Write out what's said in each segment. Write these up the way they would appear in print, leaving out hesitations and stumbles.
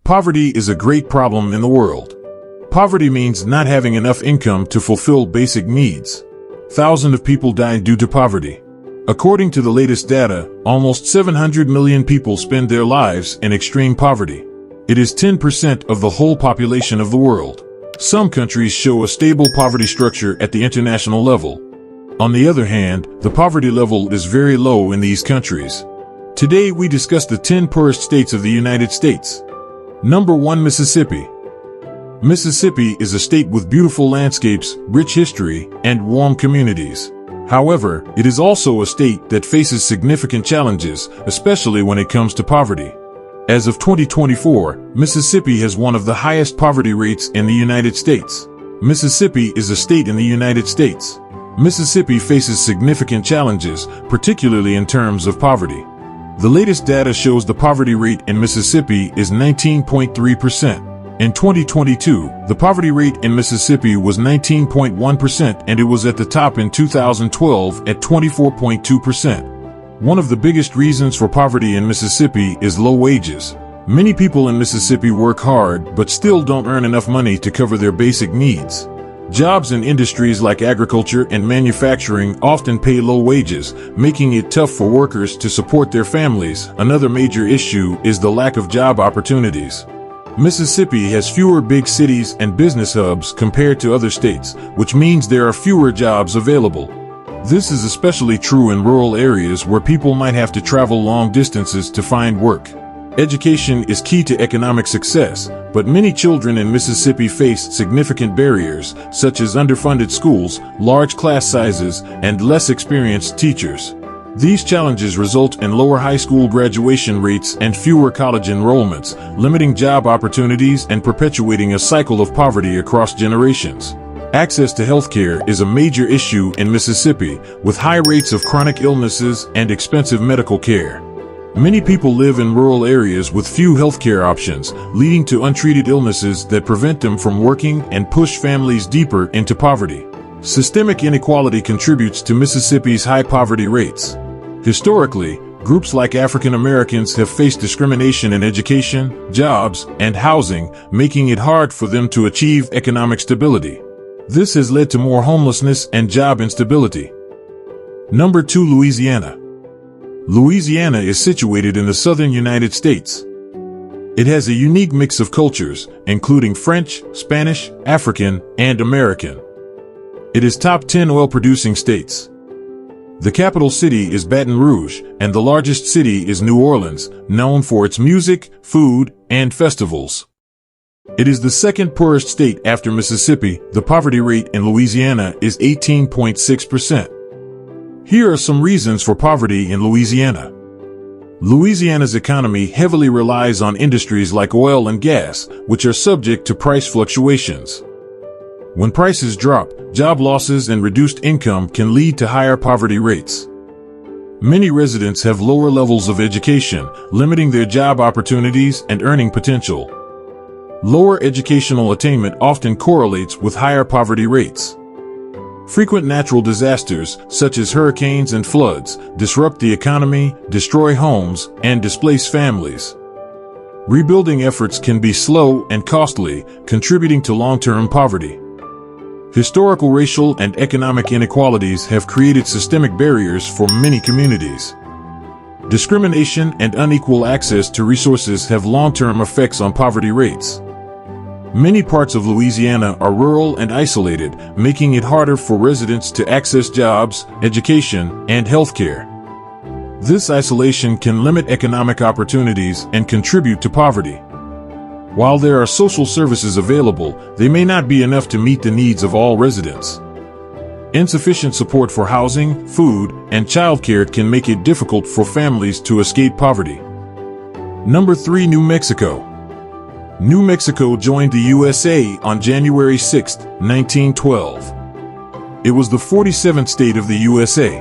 Poverty is a great problem in the world. Poverty means not having enough income to fulfill basic needs. Thousands of people die due to poverty. According to the latest data, almost 700 million people spend their lives in extreme poverty. It is 10% of the whole population of the world. Some countries show a stable poverty structure at the international level. On the other hand, the poverty level is very low in these countries. Today we discuss the 10 poorest states of the United States. Number 1, Mississippi. Mississippi is a state with beautiful landscapes, rich history, and warm communities. However, it is also a state that faces significant challenges, especially when it comes to poverty. As of 2024, Mississippi has one of the highest poverty rates in the United States. Mississippi is a state in the United States. Mississippi faces significant challenges, particularly in terms of poverty. The latest data shows the poverty rate in Mississippi is 19.3%. In 2022, the poverty rate in Mississippi was 19.1%, and it was at the top in 2012 at 24.2%. One of the biggest reasons for poverty in Mississippi is low wages. Many people in Mississippi work hard but still don't earn enough money to cover their basic needs. Jobs in industries like agriculture and manufacturing often pay low wages, making it tough for workers to support their families. Another major issue is the lack of job opportunities. Mississippi has fewer big cities and business hubs compared to other states, which means there are fewer jobs available. This is especially true in rural areas where people might have to travel long distances to find work. Education is key to economic success, but many children in Mississippi face significant barriers, such as underfunded schools, large class sizes, and less experienced teachers. These challenges result in lower high school graduation rates and fewer college enrollments, limiting job opportunities and perpetuating a cycle of poverty across generations. Access to healthcare is a major issue in Mississippi, with high rates of chronic illnesses and expensive medical care. Many people live in rural areas with few healthcare options, leading to untreated illnesses that prevent them from working and push families deeper into poverty. Systemic inequality contributes to Mississippi's high poverty rates. Historically, groups like African Americans have faced discrimination in education, jobs, and housing, making it hard for them to achieve economic stability. This has led to more homelessness and job instability. Number 2, Louisiana. Louisiana is situated in the southern United States. It has a unique mix of cultures, including French, Spanish, African, and American. It is top 10 oil-producing states. The capital city is Baton Rouge, and the largest city is New Orleans, known for its music, food, and festivals. It is the second poorest state after Mississippi. The poverty rate in Louisiana is 18.6%. Here are some reasons for poverty in Louisiana. Louisiana's economy heavily relies on industries like oil and gas, which are subject to price fluctuations. When prices drop, job losses and reduced income can lead to higher poverty rates. Many residents have lower levels of education, limiting their job opportunities and earning potential. Lower educational attainment often correlates with higher poverty rates. Frequent natural disasters, such as hurricanes and floods, disrupt the economy, destroy homes, and displace families. Rebuilding efforts can be slow and costly, contributing to long-term poverty. Historical racial and economic inequalities have created systemic barriers for many communities. Discrimination and unequal access to resources have long-term effects on poverty rates. Many parts of Louisiana are rural and isolated, making it harder for residents to access jobs, education, and healthcare. This isolation can limit economic opportunities and contribute to poverty. While there are social services available, they may not be enough to meet the needs of all residents. Insufficient support for housing, food, and childcare can make it difficult for families to escape poverty. Number 3, New Mexico. New Mexico joined the USA on January 6, 1912. It was the 47th state of the USA.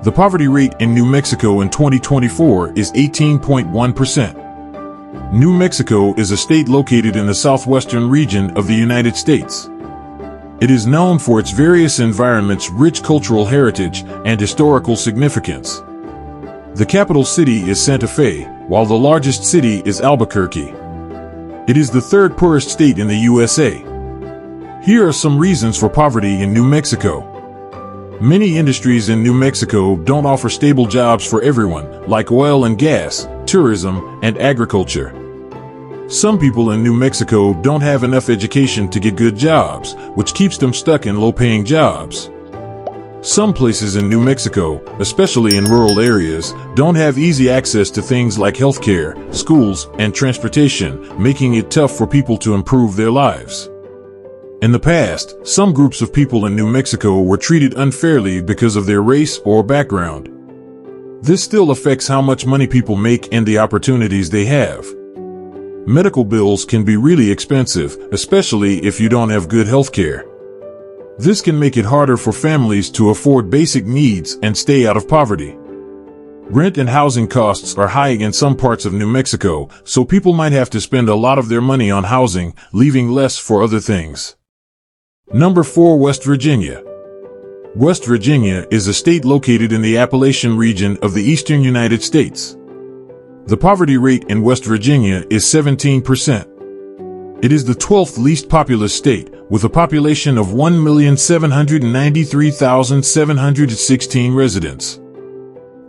The poverty rate in New Mexico in 2024 is 18.1%. New Mexico is a state located in the southwestern region of the United States. It is known for its various environments, rich cultural heritage, and historical significance. The capital city is Santa Fe, while the largest city is Albuquerque. It is the third poorest state in the USA. Here are some reasons for poverty in New Mexico. Many industries in New Mexico don't offer stable jobs for everyone, like oil and gas, tourism, and agriculture. Some people in New Mexico don't have enough education to get good jobs, which keeps them stuck in low-paying jobs. Some places in New Mexico, especially in rural areas, don't have easy access to things like healthcare, schools, and transportation, making it tough for people to improve their lives. In the past, some groups of people in New Mexico were treated unfairly because of their race or background. This still affects how much money people make and the opportunities they have. Medical bills can be really expensive, especially if you don't have good health care. This can make it harder for families to afford basic needs and stay out of poverty. Rent and housing costs are high in some parts of New Mexico, so people might have to spend a lot of their money on housing, leaving less for other things. Number 4. West Virginia. West Virginia is a state located in the Appalachian region of the eastern United States. The poverty rate in West Virginia is 17%. It is the 12th least populous state, with a population of 1,793,716 residents.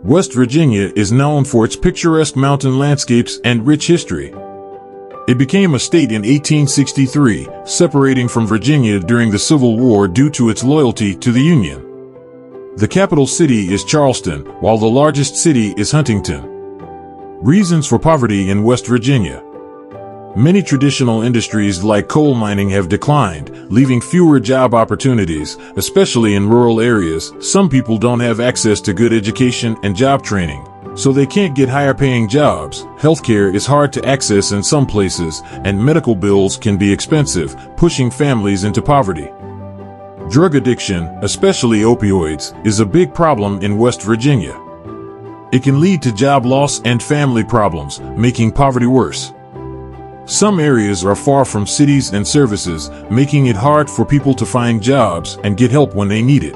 West Virginia is known for its picturesque mountain landscapes and rich history. It became a state in 1863, separating from Virginia during the Civil War due to its loyalty to the Union. The capital city is Charleston, while the largest city is Huntington. Reasons for poverty in West Virginia. Many traditional industries like coal mining have declined, leaving fewer job opportunities, especially in rural areas. Some people don't have access to good education and job training, so they can't get higher-paying jobs. Healthcare is hard to access in some places, and medical bills can be expensive, pushing families into poverty. Drug addiction, especially opioids, is a big problem in West Virginia. It can lead to job loss and family problems, making poverty worse. Some areas are far from cities and services, making it hard for people to find jobs and get help when they need it.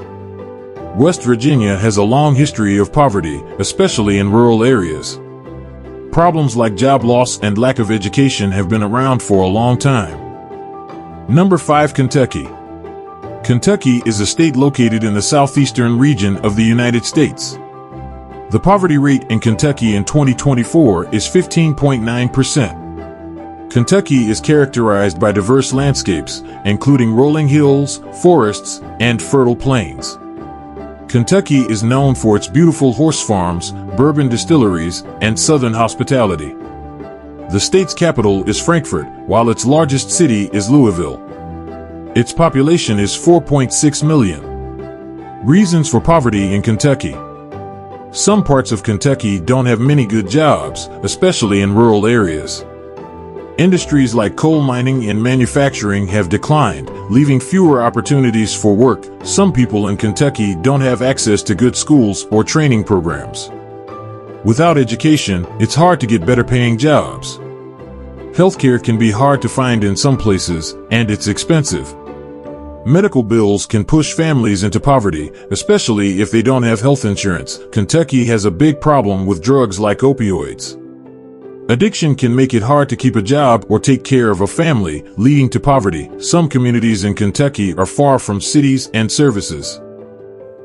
West Virginia has a long history of poverty, especially in rural areas. Problems like job loss and lack of education have been around for a long time. Number 5. Kentucky. Kentucky is a state located in the southeastern region of the United States. The poverty rate in Kentucky in 2024 is 15.9%. Kentucky is characterized by diverse landscapes, including rolling hills, forests, and fertile plains. Kentucky is known for its beautiful horse farms, bourbon distilleries, and southern hospitality. The state's capital is Frankfort, while its largest city is Louisville. Its population is 4.6 million. Reasons for poverty in Kentucky. Some parts of Kentucky don't have many good jobs, especially in rural areas. Industries like coal mining and manufacturing have declined, leaving fewer opportunities for work. Some people in Kentucky don't have access to good schools or training programs. Without education, it's hard to get better-paying jobs. Healthcare can be hard to find in some places, and it's expensive. Medical bills can push families into poverty, especially if they don't have health insurance. Kentucky has a big problem with drugs like opioids. Addiction can make it hard to keep a job or take care of a family, leading to poverty. Some communities in Kentucky are far from cities and services.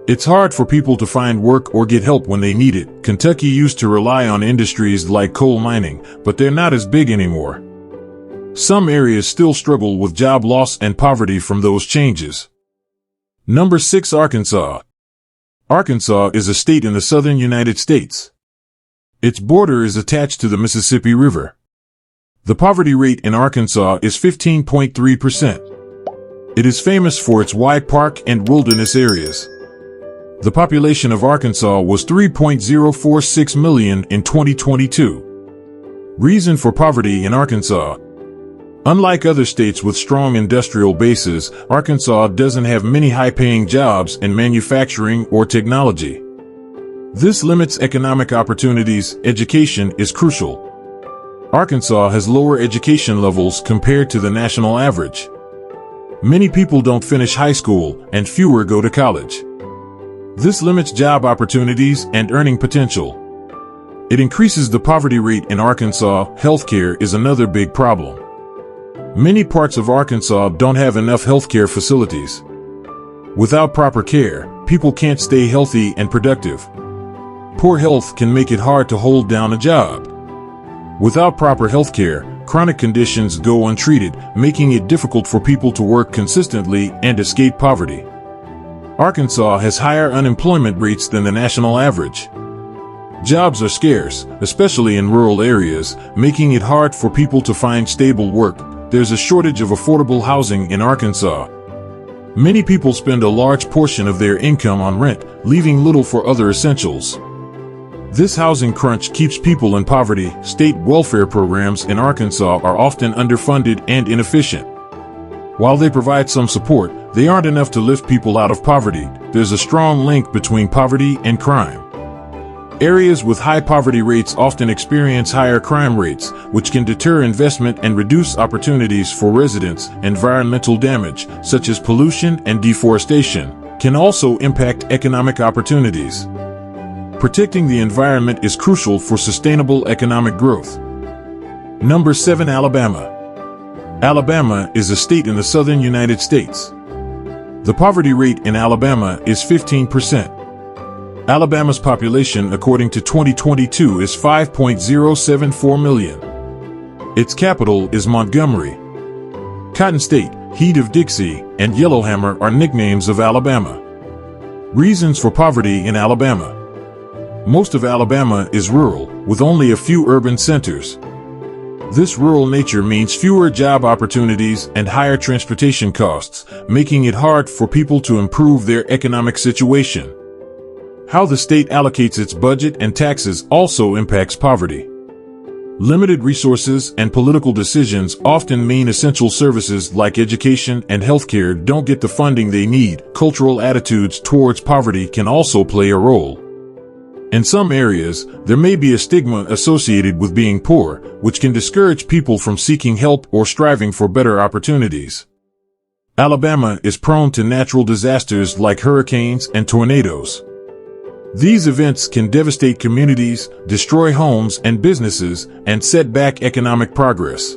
It's hard for people to find work or get help when they need it. Kentucky used to rely on industries like coal mining, but they're not as big anymore. Some areas still struggle with job loss and poverty from those changes. Number 6. Arkansas. Arkansas is a state in the southern United States. Its border is attached to the Mississippi River. The poverty rate in Arkansas is 15.3%. It is famous for its wide park and wilderness areas. The population of Arkansas was 3.046 million in 2022. Reason for poverty in Arkansas. Unlike other states with strong industrial bases, Arkansas doesn't have many high-paying jobs in manufacturing or technology. This limits economic opportunities. Education is crucial. Arkansas has lower education levels compared to the national average. Many people don't finish high school, and fewer go to college. This limits job opportunities and earning potential. It increases the poverty rate in Arkansas. Healthcare is another big problem. Many parts of Arkansas don't have enough healthcare facilities. Without proper care, people can't stay healthy and productive. Poor health can make it hard to hold down a job. Without proper healthcare, chronic conditions go untreated, making it difficult for people to work consistently and escape poverty. Arkansas has higher unemployment rates than the national average. Jobs are scarce, especially in rural areas, making it hard for people to find stable work. There's a shortage of affordable housing in Arkansas. Many people spend a large portion of their income on rent, leaving little for other essentials. This housing crunch keeps people in poverty. State welfare programs in Arkansas are often underfunded and inefficient. While they provide some support, they aren't enough to lift people out of poverty. There's a strong link between poverty and crime. Areas with high poverty rates often experience higher crime rates, which can deter investment and reduce opportunities for residents. Environmental damage, such as pollution and deforestation, can also impact economic opportunities. Protecting the environment is crucial for sustainable economic growth. Number 7. Alabama. Alabama is a state in the southern United States. The poverty rate in Alabama is 15%. Alabama's population, according to 2022, is 5.074 million. Its capital is Montgomery. Cotton State, Heat of Dixie, and Yellowhammer are nicknames of Alabama. Reasons for poverty in Alabama. Most of Alabama is rural, with only a few urban centers. This rural nature means fewer job opportunities and higher transportation costs, making it hard for people to improve their economic situation. How the state allocates its budget and taxes also impacts poverty. Limited resources and political decisions often mean essential services like education and healthcare don't get the funding they need. Cultural attitudes towards poverty can also play a role. In some areas, there may be a stigma associated with being poor, which can discourage people from seeking help or striving for better opportunities. Alabama is prone to natural disasters like hurricanes and tornadoes. These events can devastate communities, destroy homes and businesses, and set back economic progress.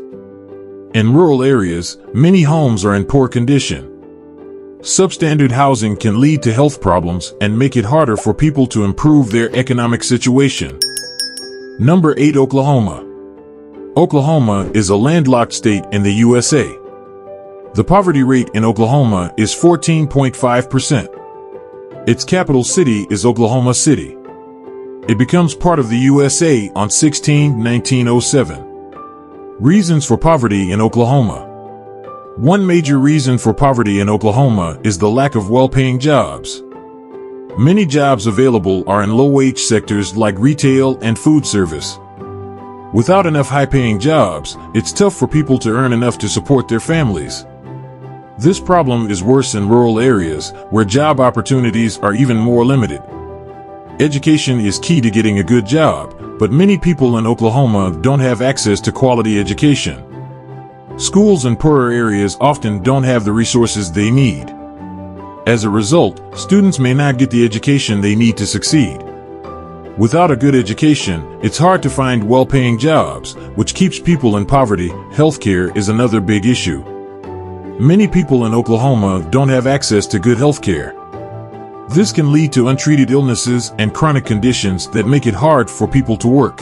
In rural areas, many homes are in poor condition. Substandard housing can lead to health problems and make it harder for people to improve their economic situation. Number 8. Oklahoma. Oklahoma is a landlocked state in the USA. The poverty rate in Oklahoma is 14.5%. Its capital city is Oklahoma City. It becomes part of the USA on 1907. Reasons for poverty in Oklahoma. One major reason for poverty in Oklahoma is the lack of well-paying jobs. Many jobs available are in low-wage sectors like retail and food service. Without enough high-paying jobs, it's tough for people to earn enough to support their families. This problem is worse in rural areas, where job opportunities are even more limited. Education is key to getting a good job, but many people in Oklahoma don't have access to quality education. Schools in poorer areas often don't have the resources they need. As a result, students may not get the education they need to succeed. Without a good education, it's hard to find well-paying jobs, which keeps people in poverty. Healthcare is another big issue. Many people in Oklahoma don't have access to good health care. This can lead to untreated illnesses and chronic conditions that make it hard for people to work.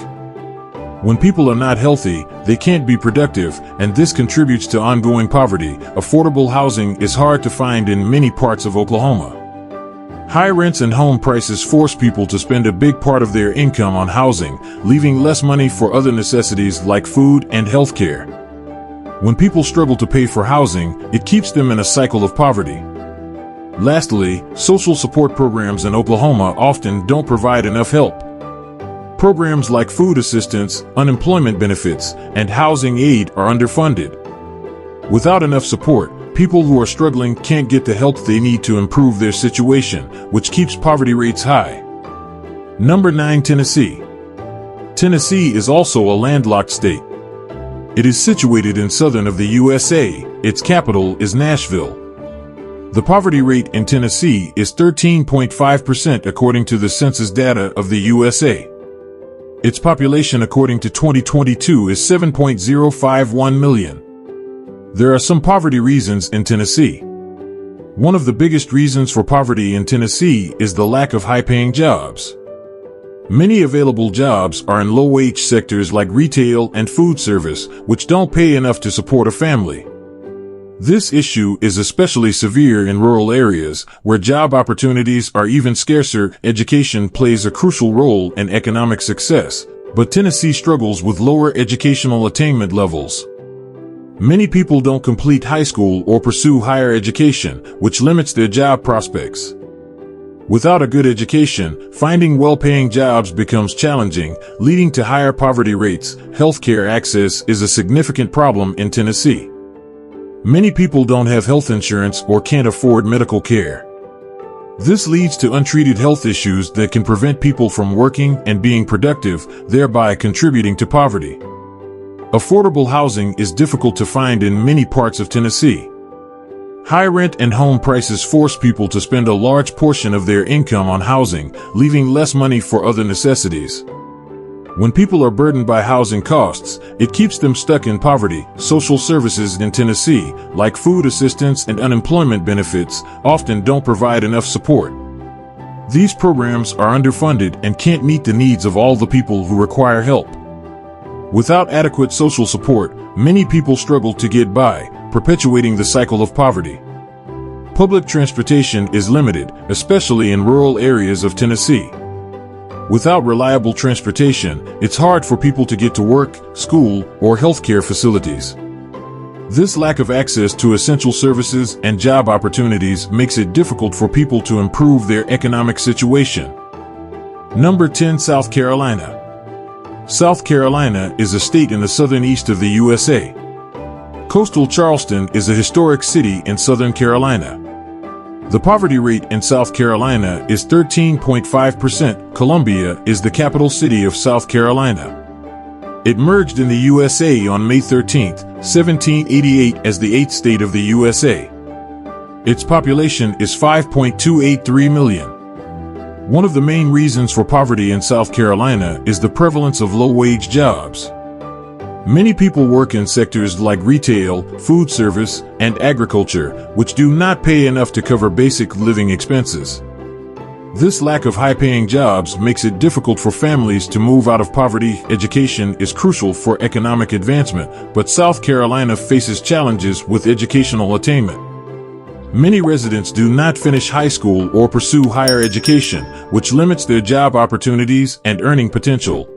When people are not healthy, they can't be productive, and this contributes to ongoing poverty. Affordable housing is hard to find in many parts of Oklahoma. High rents and home prices force people to spend a big part of their income on housing, leaving less money for other necessities like food and health care. When people struggle to pay for housing, it keeps them in a cycle of poverty. Lastly, social support programs in Oklahoma often don't provide enough help. Programs like food assistance, unemployment benefits, and housing aid are underfunded. Without enough support, people who are struggling can't get the help they need to improve their situation, which keeps poverty rates high. Number 9. Tennessee. Tennessee is also a landlocked state. It is situated in southern of the USA. Its capital is Nashville. The poverty rate in Tennessee is 13.5% according to the census data of the USA. Its population according to 2022 is 7.051 million. There are some poverty reasons in Tennessee. One of the biggest reasons for poverty in Tennessee is the lack of high-paying jobs. Many available jobs are in low-wage sectors like retail and food service, which don't pay enough to support a family. This issue is especially severe in rural areas, where job opportunities are even scarcer. Education plays a crucial role in economic success, but Tennessee struggles with lower educational attainment levels. Many people don't complete high school or pursue higher education, which limits their job prospects. Without a good education, finding well-paying jobs becomes challenging, leading to higher poverty rates. Healthcare access is a significant problem in Tennessee. Many people don't have health insurance or can't afford medical care. This leads to untreated health issues that can prevent people from working and being productive, thereby contributing to poverty. Affordable housing is difficult to find in many parts of Tennessee. High rent and home prices force people to spend a large portion of their income on housing, leaving less money for other necessities. When people are burdened by housing costs, it keeps them stuck in poverty. Social services in Tennessee, like food assistance and unemployment benefits, often don't provide enough support. These programs are underfunded and can't meet the needs of all the people who require help. Without adequate social support, many people struggle to get by, perpetuating the cycle of poverty. Public transportation is limited, especially in rural areas of Tennessee. Without reliable transportation, it's hard for people to get to work, school, or healthcare facilities. This lack of access to essential services and job opportunities makes it difficult for people to improve their economic situation. Number 10. South Carolina. South Carolina is a state in the southern east of the USA. Coastal Charleston is a historic city in Southern Carolina. The poverty rate in South Carolina is 13.5%. Columbia is the capital city of South Carolina. It merged in the USA on May 13, 1788 as the 8th state of the USA. Its population is 5.283 million. One of the main reasons for poverty in South Carolina is the prevalence of low-wage jobs. Many people work in sectors like retail, food service, and agriculture, which do not pay enough to cover basic living expenses. This lack of high-paying jobs makes it difficult for families to move out of poverty. Education is crucial for economic advancement, but South Carolina faces challenges with educational attainment. Many residents do not finish high school or pursue higher education, which limits their job opportunities and earning potential.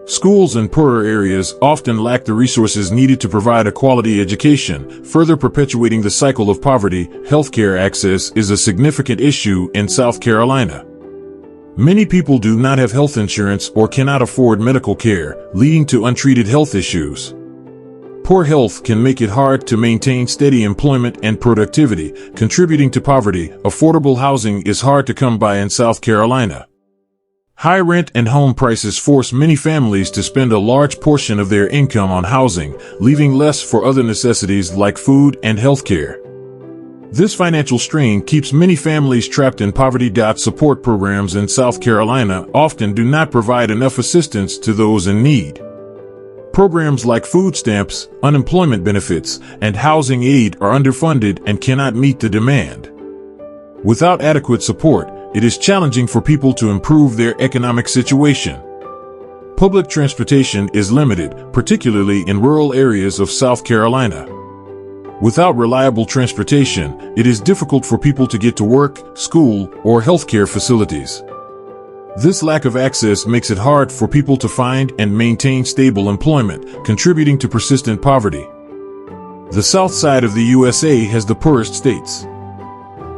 Schools in poorer areas often lack the resources needed to provide a quality education, further perpetuating the cycle of poverty. Healthcare access is a significant issue in South Carolina. Many people do not have health insurance or cannot afford medical care, leading to untreated health issues. Poor health can make it hard to maintain steady employment and productivity, contributing to poverty. Affordable housing is hard to come by in South Carolina. High rent and home prices force many families to spend a large portion of their income on housing, leaving less for other necessities like food and health care. This financial strain keeps many families trapped in poverty. Support programs in South Carolina often do not provide enough assistance to those in need. Programs like food stamps, unemployment benefits, and housing aid are underfunded and cannot meet the demand. Without adequate support, it is challenging for people to improve their economic situation. Public transportation is limited, particularly in rural areas of South Carolina. Without reliable transportation, it is difficult for people to get to work, school, or healthcare facilities. This lack of access makes it hard for people to find and maintain stable employment, contributing to persistent poverty. The south side of the USA has the poorest states.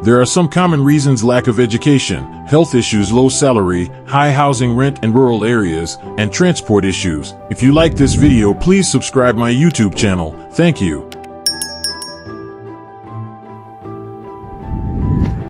There are some common reasons: lack of education, health issues, low salary, high housing rent in rural areas, and transport issues. If you like this video, please subscribe my YouTube channel. Thank you.